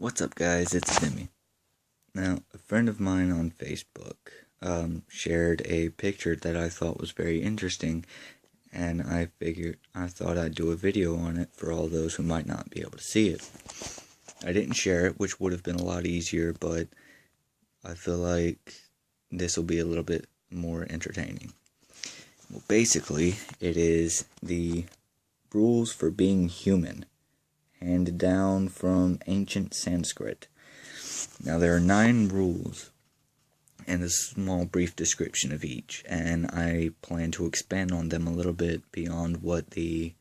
What's up, guys? It's Demi. Now, a friend of mine on Facebook shared a picture that I thought was very interesting, and I thought I'd do a video on it for all those who might not be able to see it. I didn't share it, which would have been a lot easier, but I feel like this will be a little bit more entertaining. Well, basically, it is the rules for being human, handed down from ancient Sanskrit. Now, there are 9 rules and a small brief description of each, and I plan to expand on them a little bit beyond what the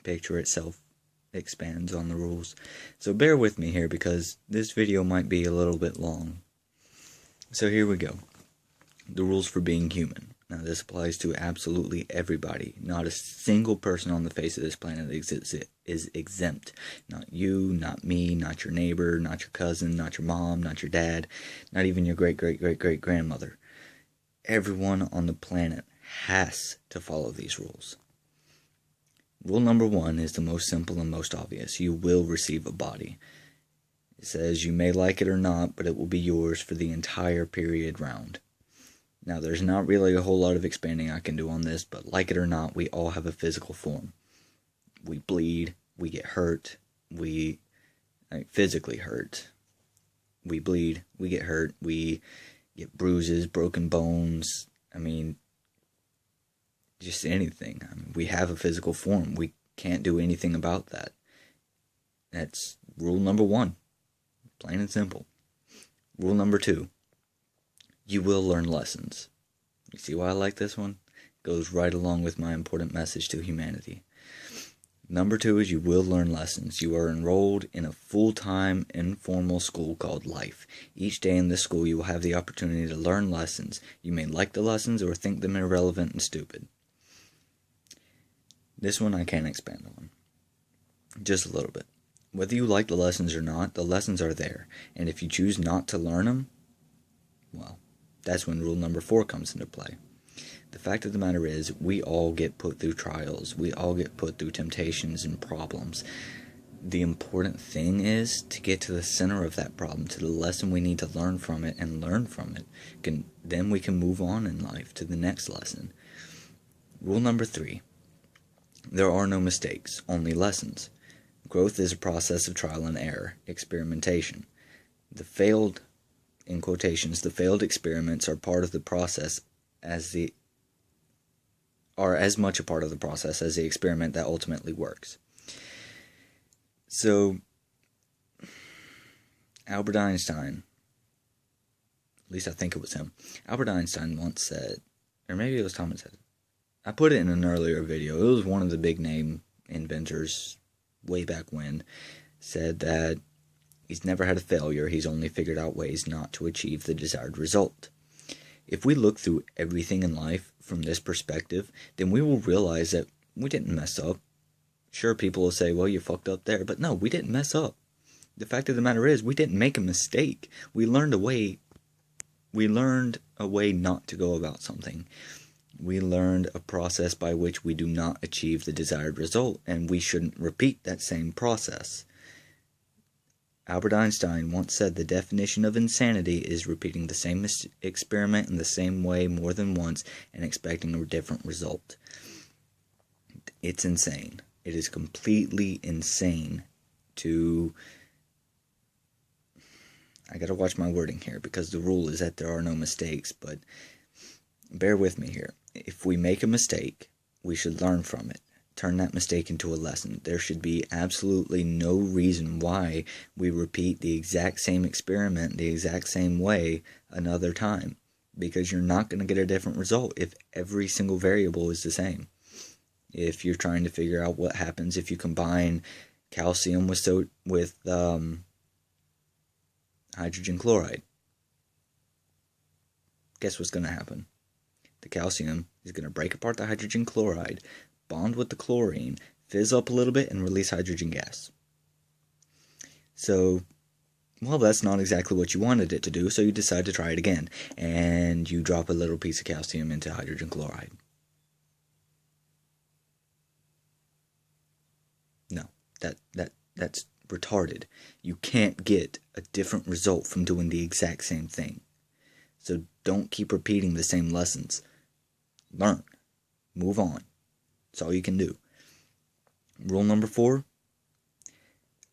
picture itself expands on the rules. So bear with me here because this video might be a little bit long. So here we go. The rules for being human. Now, this applies to absolutely everybody. Not a single person on the face of this planet is exempt. Not you, not me, not your neighbor, not your cousin, not your mom, not your dad, not even your great-great-great-great-grandmother. Everyone on the planet has to follow these rules. Rule number 1 is the most simple and most obvious. You will receive a body. It says you may like it or not, but it will be yours for the entire period round. Now, there's not really a whole lot of expanding I can do on this, but like it or not, we all have a physical form. We bleed, we get hurt, physically hurt. We bleed, we get hurt, we get bruises, broken bones, just anything. We have a physical form. We can't do anything about that. That's rule number 1, plain and simple. Rule number 2. You will learn lessons. You see why I like this one? It goes right along with my important message to humanity. Number 2 is you will learn lessons. You are enrolled in a full-time informal school called life. Each day in this school you will have the opportunity to learn lessons. You may like the lessons or think them irrelevant and stupid. This one I can't expand on. Just a little bit. Whether you like the lessons or not, the lessons are there. And if you choose not to learn them, well, that's when rule number 4 comes into play. The fact of the matter is, we all get put through trials. We all get put through temptations and problems. The important thing is to get to the center of that problem, to the lesson we need to learn from it and learn from it. Then we can move on in life to the next lesson. Rule number 3. There are no mistakes, only lessons. Growth is a process of trial and error, experimentation. In quotations, the failed experiments are part of the process as much a part of the process as the experiment that ultimately works. So, Albert Einstein, at least I think it was him, Albert Einstein once said, or maybe it was Thomas said, I put it in an earlier video, it was one of the big name inventors way back when, said that he's never had a failure, he's only figured out ways not to achieve the desired result. If we look through everything in life from this perspective, then we will realize that we didn't mess up. Sure, people will say, well, you fucked up there, but no, we didn't mess up. The fact of the matter is, we didn't make a mistake. We learned a way not to go about something. We learned a process by which we do not achieve the desired result, and we shouldn't repeat that same process. Albert Einstein once said the definition of insanity is repeating the same experiment in the same way more than once and expecting a different result. It's insane. It is completely insane to... I gotta watch my wording here because the rule is that there are no mistakes, but bear with me here. If we make a mistake, we should learn from it. Turn that mistake into a lesson. There should be absolutely no reason why we repeat the exact same experiment the exact same way another time, because you're not going to get a different result if every single variable is the same. If you're trying to figure out what happens if you combine calcium with hydrogen chloride, guess what's going to happen? The calcium is going to break apart the hydrogen chloride, bond with the chlorine, fizz up a little bit, and release hydrogen gas. So, well, that's not exactly what you wanted it to do, so you decide to try it again, and you drop a little piece of calcium into hydrogen chloride. No, that's retarded. You can't get a different result from doing the exact same thing. So don't keep repeating the same lessons. Learn. Move on. That's all you can do. Rule number 4.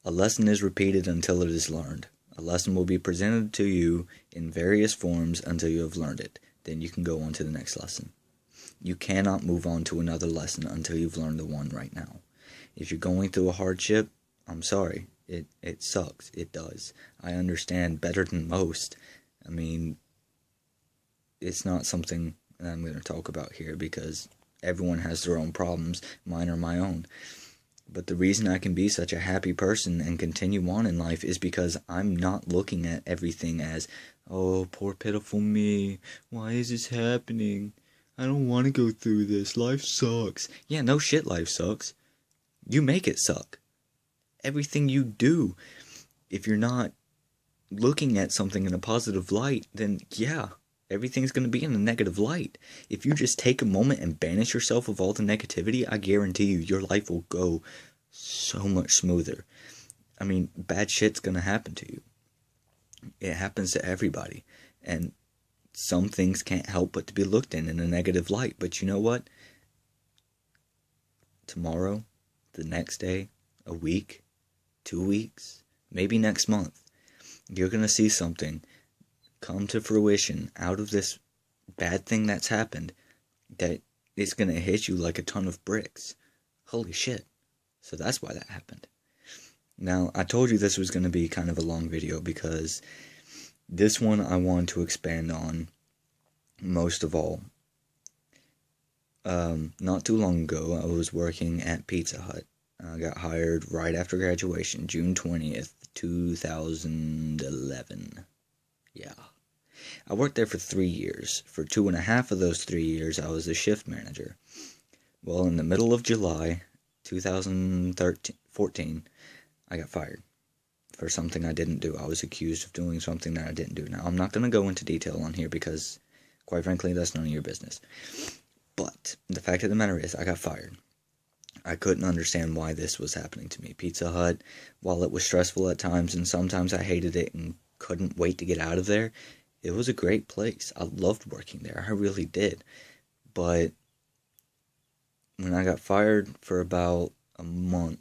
A lesson is repeated until it is learned. A lesson will be presented to you in various forms until you have learned it. Then you can go on to the next lesson. You cannot move on to another lesson until you've learned the one right now. If you're going through a hardship, I'm sorry. It sucks. It does. I understand better than most. I mean, it's not something that I'm going to talk about here because everyone has their own problems. Mine are my own. But the reason I can be such a happy person and continue on in life is because I'm not looking at everything as, oh, poor pitiful me. Why is this happening? I don't want to go through this. Life sucks. Yeah, no shit, life sucks. You make it suck. Everything you do, if you're not looking at something in a positive light, then yeah, everything's going to be in a negative light. If you just take a moment and banish yourself of all the negativity, I guarantee you, your life will go so much smoother. I mean, bad shit's going to happen to you. It happens to everybody. And some things can't help but to be looked in a negative light. But you know what? Tomorrow, the next day, a week, 2 weeks, maybe next month, you're going to see something come to fruition out of this bad thing that's happened that is going to hit you like a ton of bricks. Holy shit. So that's why that happened. Now, I told you this was going to be kind of a long video because this one I wanted to expand on most of all. Not too long ago, I was working at Pizza Hut. I got hired right after graduation, June 20th, 2011. Yeah. I worked there for 3 years. For 2.5 of those 3 years, I was a shift manager. Well, in the middle of July 2014, I got fired for something I didn't do. I was accused of doing something that I didn't do. Now, I'm not going to go into detail on here because, quite frankly, that's none of your business. But the fact of the matter is, I got fired. I couldn't understand why this was happening to me. Pizza Hut, while it was stressful at times and sometimes I hated it and couldn't wait to get out of there, it was a great place. I loved working there. I really did. But when I got fired for about a month,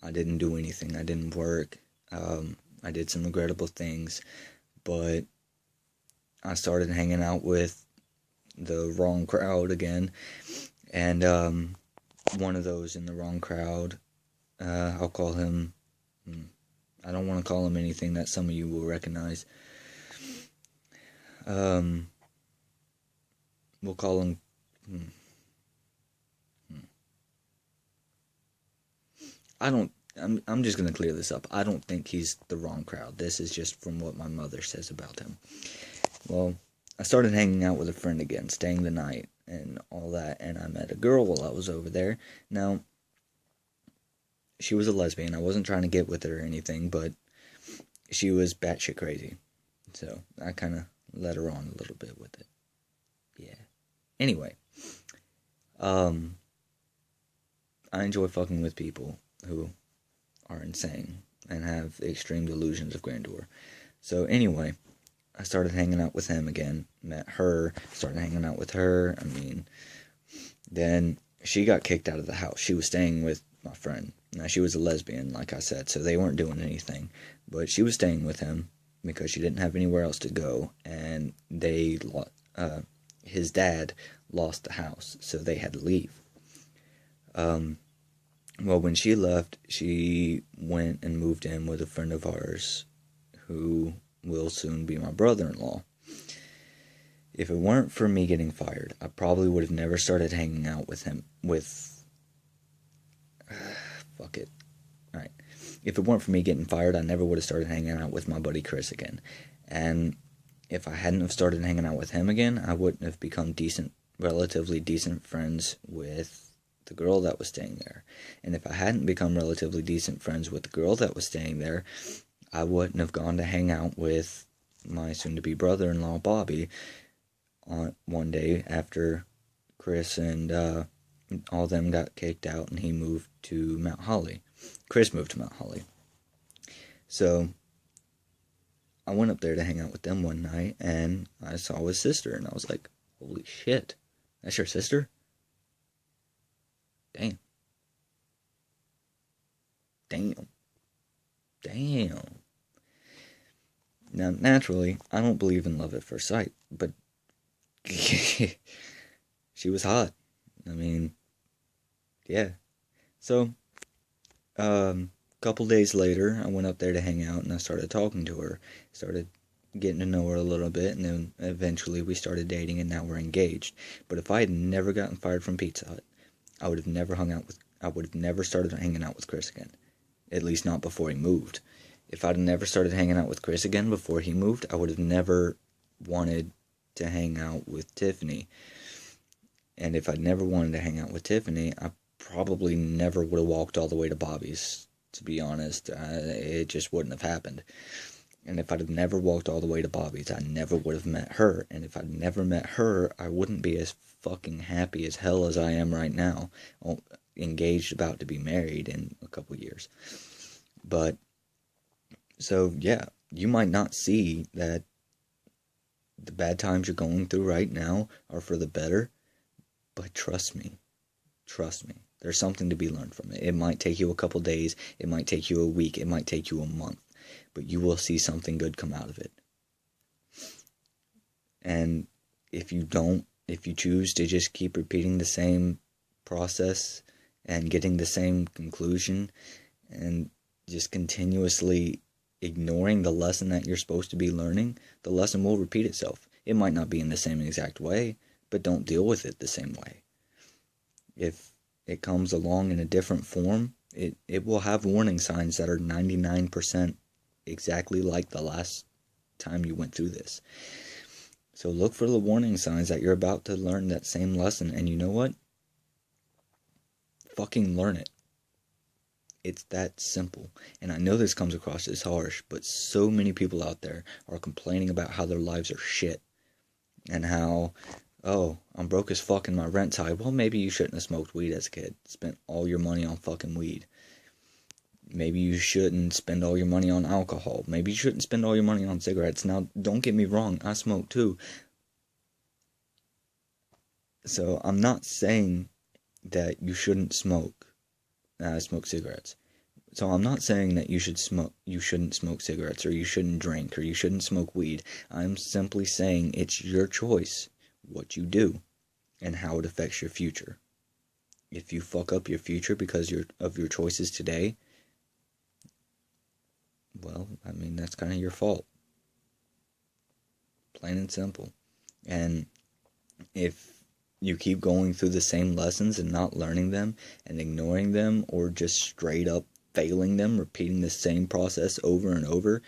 I didn't do anything. I didn't work. I did some regrettable things. But I started hanging out with the wrong crowd again. And one of those in the wrong crowd, I'll call him, I don't want to call him anything that some of you will recognize. We'll call him, I'm just going to clear this up. I don't think he's the wrong crowd. This is just from what my mother says about him. Well, I started hanging out with a friend again, staying the night and all that, and I met a girl while I was over there. Now, she was a lesbian. I wasn't trying to get with her or anything, but she was batshit crazy. So, I kind of led her on a little bit with it. Yeah. Anyway, I enjoy fucking with people who are insane and have extreme delusions of grandeur. So, anyway, I started hanging out with him again, met her, started hanging out with her. I mean, then she got kicked out of the house. She was staying with my friend. Now, she was a lesbian, like I said, so they weren't doing anything. But she was staying with him because she didn't have anywhere else to go, and his dad lost the house, so they had to leave. Well, when she left, she went and moved in with a friend of ours who will soon be my brother-in-law. If it weren't for me getting fired, I probably would have never started hanging out with him, fuck it. Alright. If it weren't for me getting fired, I never would have started hanging out with my buddy Chris again. And if I hadn't have started hanging out with him again, I wouldn't have become relatively decent friends with the girl that was staying there. And if I hadn't become relatively decent friends with the girl that was staying there, I wouldn't have gone to hang out with my soon-to-be brother-in-law, Bobby, on one day after Chris and all them got kicked out and he moved to Mount Holly. Chris moved to Mount Holly. So I went up there to hang out with them one night, and I saw his sister, and I was like, holy shit, that's your sister? Damn. Damn. Damn. Now, naturally, I don't believe in love at first sight, but she was hot. I mean, yeah. So, couple days later, I went up there to hang out, and I started talking to her. Started getting to know her a little bit, and then eventually we started dating, and now we're engaged. But if I had never gotten fired from Pizza Hut, I would have never started hanging out with Chris again. At least not before he moved. If I'd never started hanging out with Chris again before he moved, I would have never wanted to hang out with Tiffany. And if I'd never wanted to hang out with Tiffany, I probably never would have walked all the way to Bobby's, to be honest. It just wouldn't have happened. And if I'd have never walked all the way to Bobby's, I never would have met her. And if I'd never met her, I wouldn't be as fucking happy as hell as I am right now. Engaged, about to be married in a couple years. But, so, yeah, you might not see that the bad times you're going through right now are for the better, but trust me, there's something to be learned from it. It might take you a couple days, it might take you a week, it might take you a month, but you will see something good come out of it. And if you choose to just keep repeating the same process and getting the same conclusion and just continuously ignoring the lesson that you're supposed to be learning, the lesson will repeat itself. It might not be in the same exact way, but don't deal with it the same way. If it comes along in a different form, it will have warning signs that are 99% exactly like the last time you went through this. So look for the warning signs that you're about to learn that same lesson, and you know what? Fucking learn it. It's that simple. And I know this comes across as harsh, but so many people out there are complaining about how their lives are shit. And how, oh, I'm broke as fuck and my rent's high. Well, maybe you shouldn't have smoked weed as a kid. Spent all your money on fucking weed. Maybe you shouldn't spend all your money on alcohol. Maybe you shouldn't spend all your money on cigarettes. Now, don't get me wrong, I smoke too. So, I'm not saying that you shouldn't smoke. I smoke cigarettes. So I'm not saying that you shouldn't smoke cigarettes, or you shouldn't drink, or you shouldn't smoke weed. I'm simply saying it's your choice what you do and how it affects your future. If you fuck up your future because of your choices today, well, I mean, that's kind of your fault. Plain and simple. And if you keep going through the same lessons and not learning them and ignoring them, or just straight up failing them, repeating the same process over and over,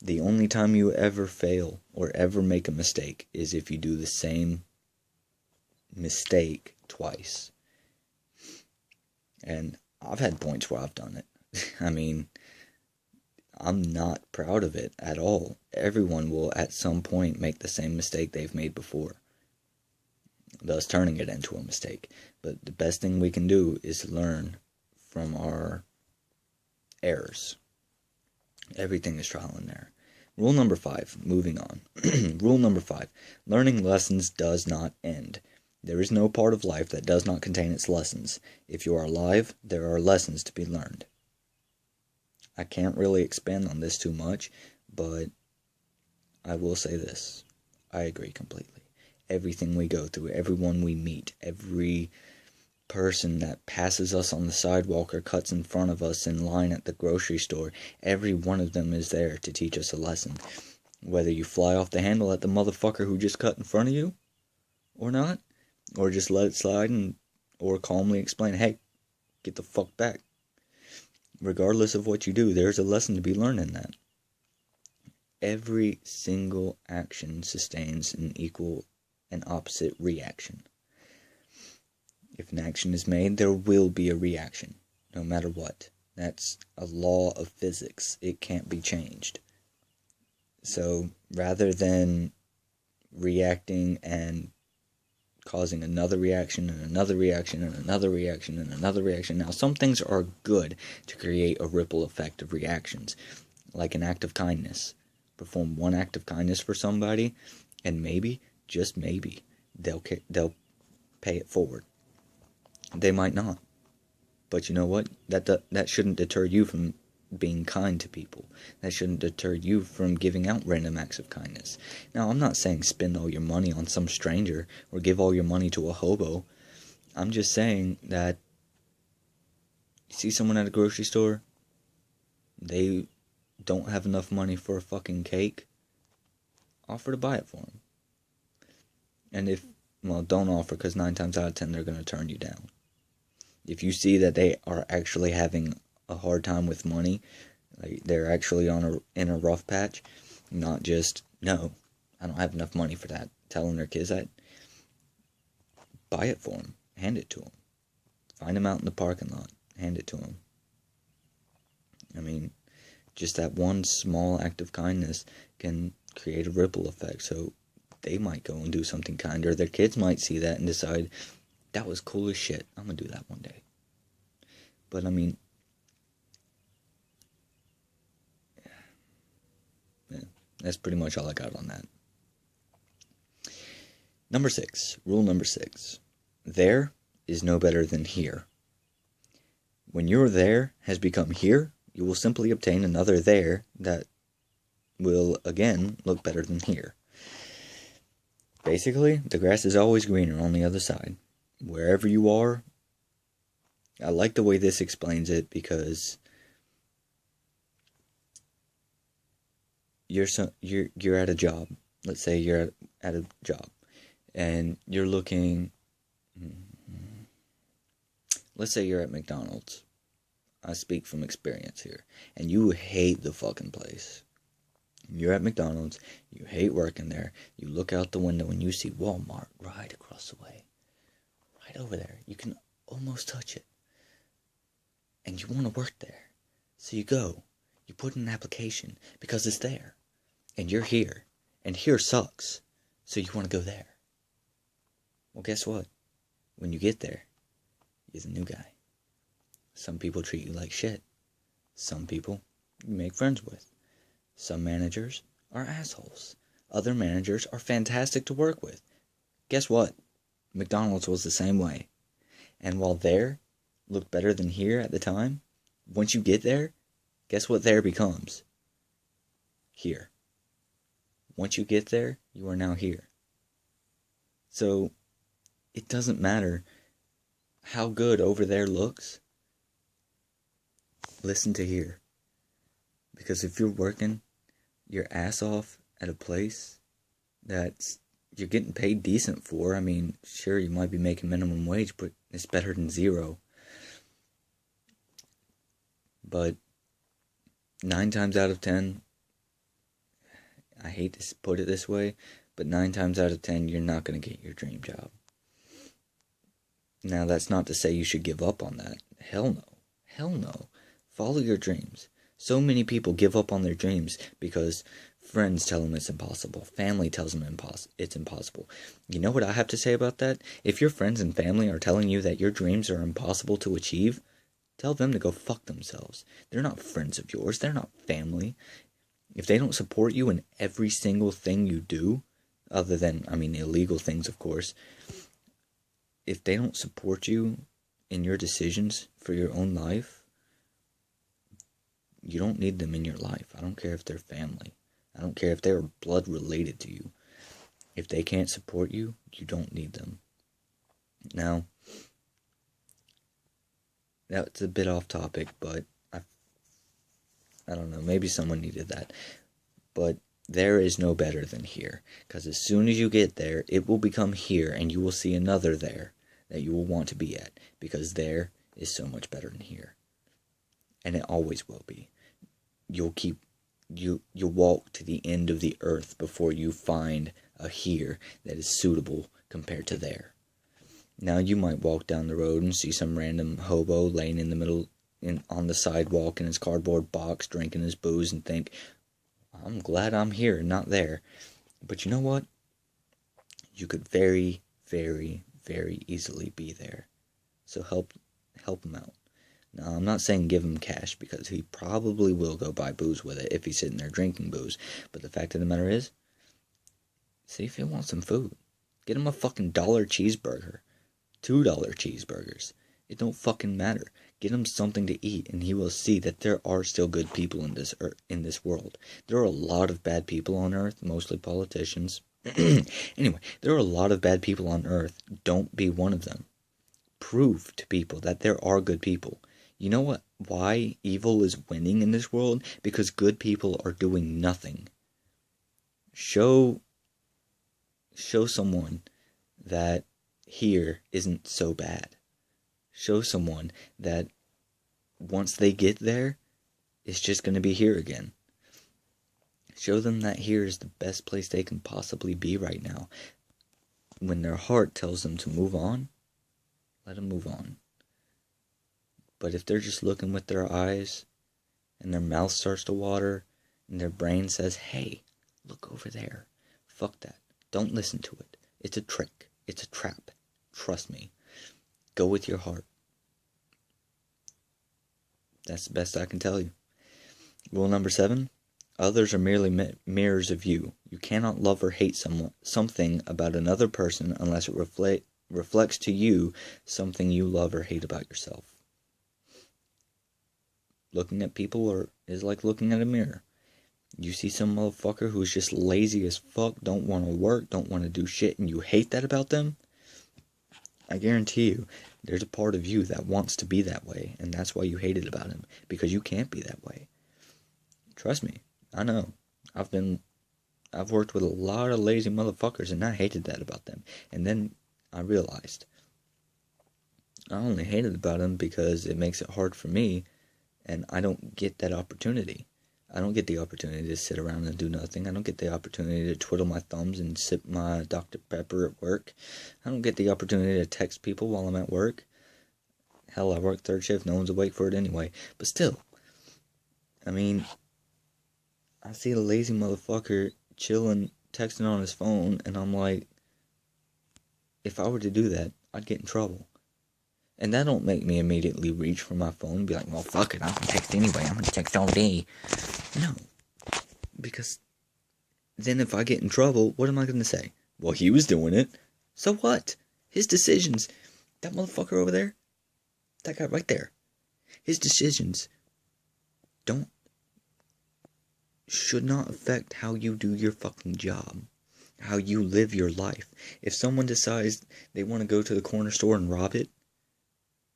the only time you ever fail or ever make a mistake is if you do the same mistake twice. And I've had points where I've done it. I mean, I'm not proud of it at all. Everyone will at some point make the same mistake they've made before, thus turning it into a mistake. But the best thing we can do is learn from our errors. Everything is trial and error. Rule number 5, moving on. Rule number 5, learning lessons does not end. There is no part of life that does not contain its lessons. If you are alive, there are lessons to be learned. I can't really expand on this too much, but I will say this. I agree completely. Everything we go through, everyone we meet, every person that passes us on the sidewalk or cuts in front of us in line at the grocery store, every one of them is there to teach us a lesson. Whether you fly off the handle at the motherfucker who just cut in front of you or not, or just let it slide or calmly explain, hey, get the fuck back. Regardless of what you do, there's a lesson to be learned in that. Every single action sustains an equal and opposite reaction. If an action is made, there will be a reaction, no matter what. That's a law of physics. It can't be changed. So, rather than reacting and causing another reaction and another reaction and another reaction and another reaction. Now, some things are good to create a ripple effect of reactions. like an act of kindness. Perform one act of kindness for somebody, and maybe, just maybe, they'll pay it forward. They might not. But you know what? That shouldn't deter you from being kind to people. That shouldn't deter you from giving out random acts of kindness. Now, I'm not saying spend all your money on some stranger or give all your money to a hobo. I'm just saying that you see someone at a grocery store, they don't have enough money for a fucking cake, offer to buy it for them. And don't offer, because 9 times out of 10 they're going to turn you down. If you see that they are actually having a hard time with money, like they're actually in a rough patch, not just, no, I don't have enough money for that, telling their kids that, buy it for them, hand it to them. Find them out in the parking lot, hand it to them. I mean, just that one small act of kindness can create a ripple effect, so they might go and do something kind, or their kids might see that and decide, that was cool as shit, I'm gonna do that one day. But I mean, yeah, that's pretty much all I got on that. Rule number 6. There is no better than here. When your there has become here, you will simply obtain another there that will, again, look better than here. Basically, the grass is always greener on the other side. Wherever you are, I like the way this explains it, because you're at a job. Let's say you're at a job, and you're looking. Let's say you're at McDonald's. I speak from experience here, and you hate the fucking place. You're at McDonald's. You hate working there. You look out the window and you see Walmart right across the way. Right over there. You can almost touch it. And you want to work there. So you go. You put in an application because it's there. And you're here. And here sucks. So you want to go there. Well, guess what? When you get there, you're the new guy. Some people treat you like shit. Some people you make friends with. Some managers are assholes. Other managers are fantastic to work with. Guess what? McDonald's was the same way. And while there looked better than here at the time, once you get there, guess what there becomes? Here. Once you get there, you are now here. So, it doesn't matter how good over there looks. Listen to here. Because if you're working your ass off at a place that you're getting paid decent for, I mean, sure, you might be making minimum wage, but it's better than zero. But 9 times out of 10, I hate to put it this way, but 9 times out of 10, you're not going to get your dream job. Now, that's not to say you should give up on that. Hell no. Hell no. Follow your dreams. So many people give up on their dreams because friends tell them it's impossible. Family tells them it's impossible. You know what I have to say about that? If your friends and family are telling you that your dreams are impossible to achieve, tell them to go fuck themselves. They're not friends of yours. They're not family. If they don't support you in every single thing you do, other than, illegal things, of course, if they don't support you in your decisions for your own life, you don't need them in your life. I don't care if they're family. I don't care if they're blood related to you. If they can't support you, you don't need them. Now, that's a bit off topic, but I don't know, maybe someone needed that. But there is no better than here. Because as soon as you get there, it will become here, and you will see another there that you will want to be at. Because there is so much better than here. And it always will be. You'll walk to the end of the earth before you find a here that is suitable compared to there. Now, you might walk down the road and see some random hobo laying in the middle, on the sidewalk in his cardboard box, drinking his booze, and think, I'm glad I'm here and not there. But you know what? You could very, very, very easily be there. So help him out. Now, I'm not saying give him cash, because he probably will go buy booze with it if he's sitting there drinking booze. But the fact of the matter is, see if he wants some food. Get him a fucking $1 cheeseburger. $2 cheeseburgers. It don't fucking matter. Get him something to eat, and he will see that there are still good people in this world. There are a lot of bad people on Earth, mostly politicians. Anyway, there are a lot of bad people on Earth. Don't be one of them. Prove to people that there are good people. You know what? Why evil is winning in this world? Because good people are doing nothing. Show someone that here isn't so bad. Show someone that once they get there, it's just going to be here again. Show them that here is the best place they can possibly be right now. When their heart tells them to move on, let them move on. But if they're just looking with their eyes, and their mouth starts to water, and their brain says, hey, look over there. Fuck that. Don't listen to it. It's a trick. It's a trap. Trust me. Go with your heart. That's the best I can tell you. Rule number 7. Others are merely mirrors of you. You cannot love or hate something about another person unless it reflects to you something you love or hate about yourself. Looking at people is like looking at a mirror. You see some motherfucker who's just lazy as fuck, don't want to work, don't want to do shit, and you hate that about them? I guarantee you, there's a part of you that wants to be that way, and that's why you hate it about him, because you can't be that way. Trust me, I know. I've worked with a lot of lazy motherfuckers, and I hated that about them. And then I realized I only hated about them because it makes it hard for me, and I don't get that opportunity. I don't get the opportunity to sit around and do nothing. I don't get the opportunity to twiddle my thumbs and sip my Dr. Pepper at work. I don't get the opportunity to text people while I'm at work. Hell, I work third shift. No one's awake for it anyway. But still, I mean, I see a lazy motherfucker chilling, texting on his phone, and I'm like, if I were to do that, I'd get in trouble. And that don't make me immediately reach for my phone and be like, well, fuck it, I'm gonna text anyway, I'm gonna text all day. No. Because then if I get in trouble, what am I gonna say? Well, he was doing it. So what? His decisions. That motherfucker over there, that guy right there, his decisions should not affect how you do your fucking job, how you live your life. If someone decides they want to go to the corner store and rob it,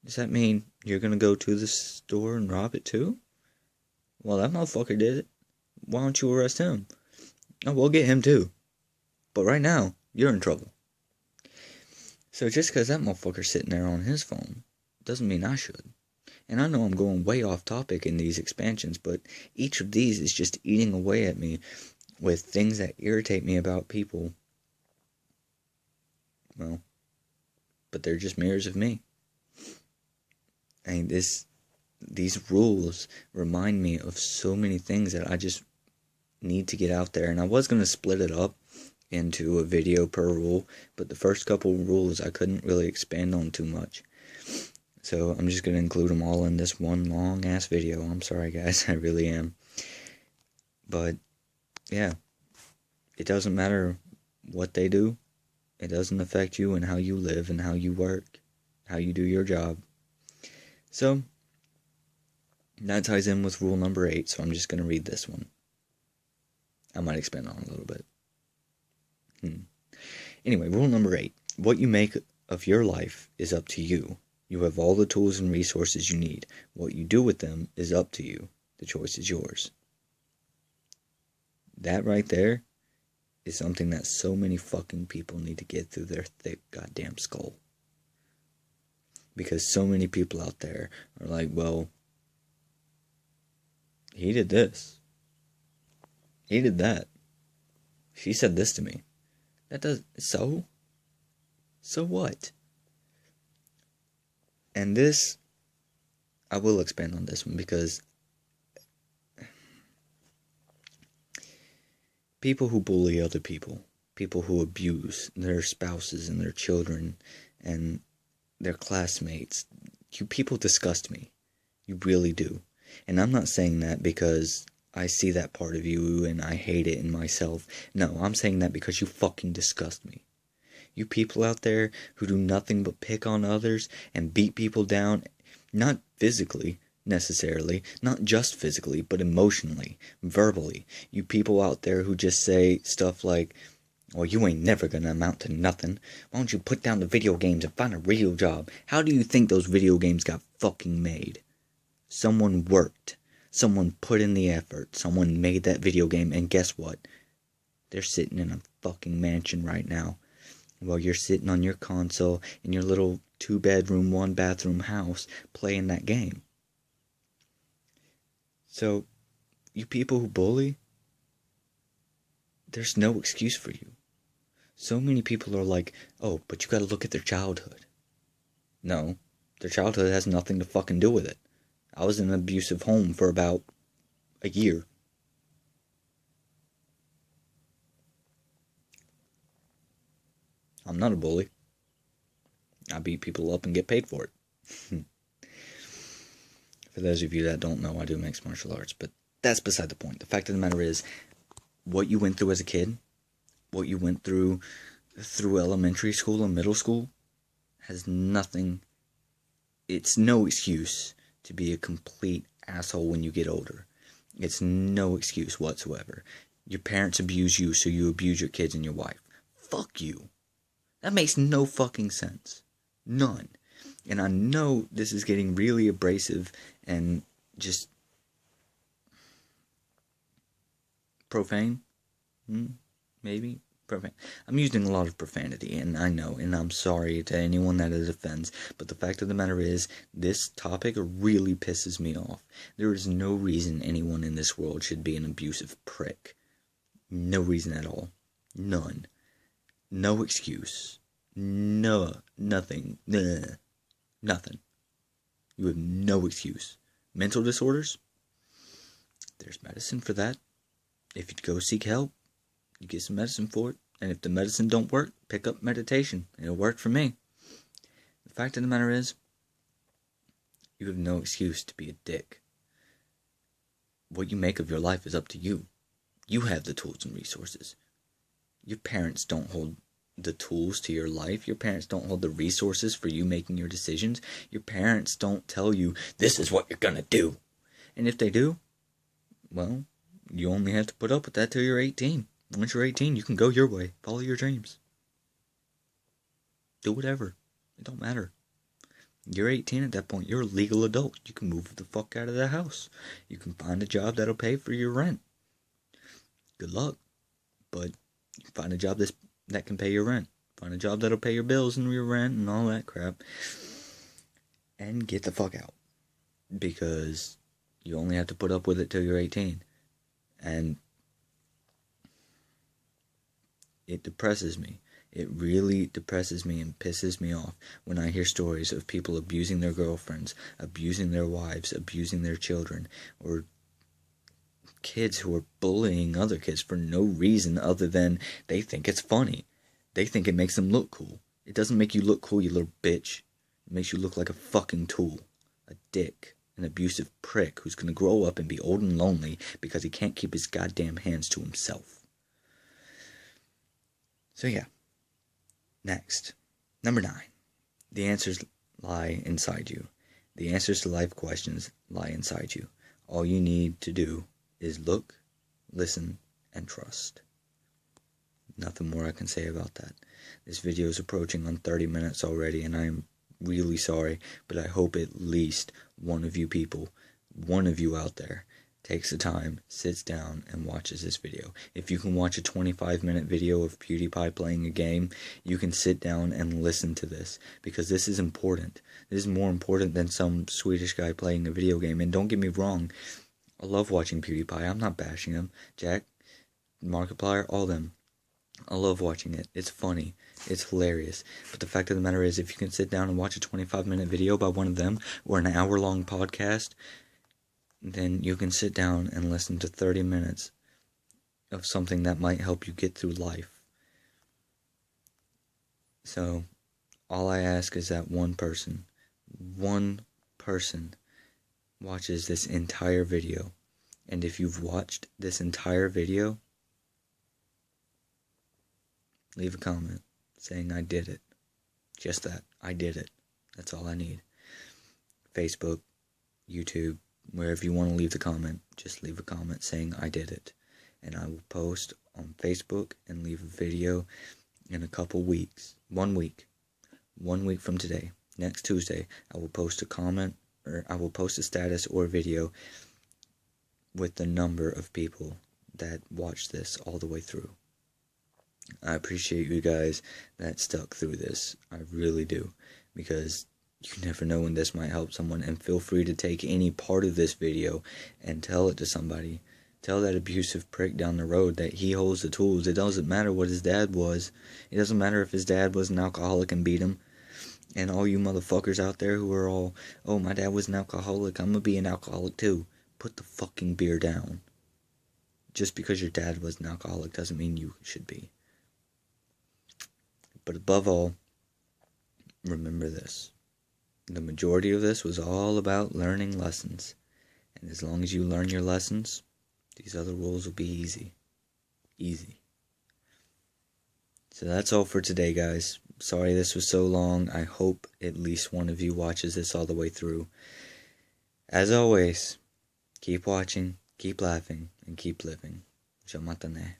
does that mean you're going to go to the store and rob it too? Well, that motherfucker did it. Why don't you arrest him? Oh, we'll get him too. But right now, you're in trouble. So just because that motherfucker's sitting there on his phone, doesn't mean I should. And I know I'm going way off topic in these expansions, but each of these is just eating away at me with things that irritate me about people. Well, but they're just mirrors of me. And these rules remind me of so many things that I just need to get out there. And I was going to split it up into a video per rule, but the first couple rules I couldn't really expand on too much. So I'm just going to include them all in this one long-ass video. I'm sorry, guys. I really am. But, yeah. It doesn't matter what they do. It doesn't affect you and how you live and how you work, how you do your job. So, that ties in with rule number 8, so I'm just going to read this one. I might expand on it a little bit. Anyway, rule number 8. What you make of your life is up to you. You have all the tools and resources you need. What you do with them is up to you. The choice is yours. That right there is something that so many fucking people need to get through their thick goddamn skull. Because so many people out there are like, well, he did this. He did that. She said this to me. So what? And this, I will expand on this one because people who bully other people, people who abuse their spouses and their children and their classmates, you people disgust me. You really do. And I'm not saying that because I see that part of you and I hate it in myself. No, I'm saying that because you fucking disgust me. You people out there who do nothing but pick on others and beat people down, not physically necessarily, not just physically, but emotionally, verbally. You people out there who just say stuff like, well, you ain't never gonna amount to nothing. Why don't you put down the video games and find a real job? How do you think those video games got fucking made? Someone worked. Someone put in the effort. Someone made that video game, and guess what? They're sitting in a fucking mansion right now, while you're sitting on your console in your little 2-bedroom, 1-bathroom house playing that game. So, you people who bully, there's no excuse for you. So many people are like, oh, but you gotta look at their childhood. No, their childhood has nothing to fucking do with it. I was in an abusive home for about a year. I'm not a bully. I beat people up and get paid for it. For those of you that don't know, I do mixed martial arts, but that's beside the point. The fact of the matter is, what you went through as a kid, what you went through elementary school and middle school, has nothing, it's no excuse to be a complete asshole when you get older. It's no excuse whatsoever. Your parents abuse you, so you abuse your kids and your wife. Fuck you. That makes no fucking sense. None. And I know this is getting really abrasive and just profane. Maybe? Profane. I'm using a lot of profanity, and I know, and I'm sorry to anyone that it offends, but the fact of the matter is, this topic really pisses me off. There is no reason anyone in this world should be an abusive prick. No reason at all. None. No excuse. No. Nothing. Nothing. You have no excuse. Mental disorders? There's medicine for that. If you go seek help, you get some medicine for it. And if the medicine don't work, pick up meditation. It'll work for me. The fact of the matter is, you have no excuse to be a dick. What you make of your life is up to you. You have the tools and resources. Your parents don't hold the tools to your life. Your parents don't hold the resources for you making your decisions. Your parents don't tell you, this is what you're gonna do. And if they do, well, you only have to put up with that till you're 18. Once you're 18, you can go your way. Follow your dreams. Do whatever. It don't matter. You're 18 at that point. You're a legal adult. You can move the fuck out of the house. You can find a job that'll pay for your rent. Good luck. But you find a job that can pay your rent. Find a job that'll pay your bills and your rent and all that crap. And get the fuck out. Because you only have to put up with it till you're 18. And it depresses me. It really depresses me and pisses me off when I hear stories of people abusing their girlfriends, abusing their wives, abusing their children, or kids who are bullying other kids for no reason other than they think it's funny. They think it makes them look cool. It doesn't make you look cool, you little bitch. It makes you look like a fucking tool. A dick. An abusive prick who's gonna grow up and be old and lonely because he can't keep his goddamn hands to himself. So yeah. Next. Number 9. The answers lie inside you. The answers to life questions lie inside you. All you need to do is look, listen, and trust. Nothing more I can say about that. This video is approaching on 30 minutes already, and I am really sorry, but I hope at least one of you people, one of you out there, takes the time, sits down, and watches this video. If you can watch a 25-minute video of PewDiePie playing a game, you can sit down and listen to this, because this is important. This is more important than some Swedish guy playing a video game, and don't get me wrong, I love watching PewDiePie. I'm not bashing him. Jack, Markiplier, all them. I love watching it. It's funny. It's hilarious. But the fact of the matter is, if you can sit down and watch a 25-minute video by one of them, or an hour-long podcast, then you can sit down and listen to 30 minutes of something that might help you get through life. So, all I ask is that one person watches this entire video, and if you've watched this entire video, leave a comment saying I did it. Just that, I did it. That's all I need. Facebook, YouTube, wherever you want to leave the comment, just leave a comment saying I did it. And I will post on Facebook and leave a video in a couple weeks. 1 week. 1 week from today. Next Tuesday, I will post a comment, or I will post a status or a video with the number of people that watched this all the way through. I appreciate you guys that stuck through this. I really do. Because you never know when this might help someone. And feel free to take any part of this video and tell it to somebody. Tell that abusive prick down the road that he holds the tools. It doesn't matter what his dad was. It doesn't matter if his dad was an alcoholic and beat him. And all you motherfuckers out there who are all, oh, my dad was an alcoholic, I'm gonna be an alcoholic too. Put the fucking beer down. Just because your dad was an alcoholic doesn't mean you should be. But above all, remember this. The majority of this was all about learning lessons. And as long as you learn your lessons, these other rules will be easy. Easy. So that's all for today, guys. Sorry this was so long. I hope at least one of you watches this all the way through. As always, keep watching, keep laughing, and keep living. Jamatane.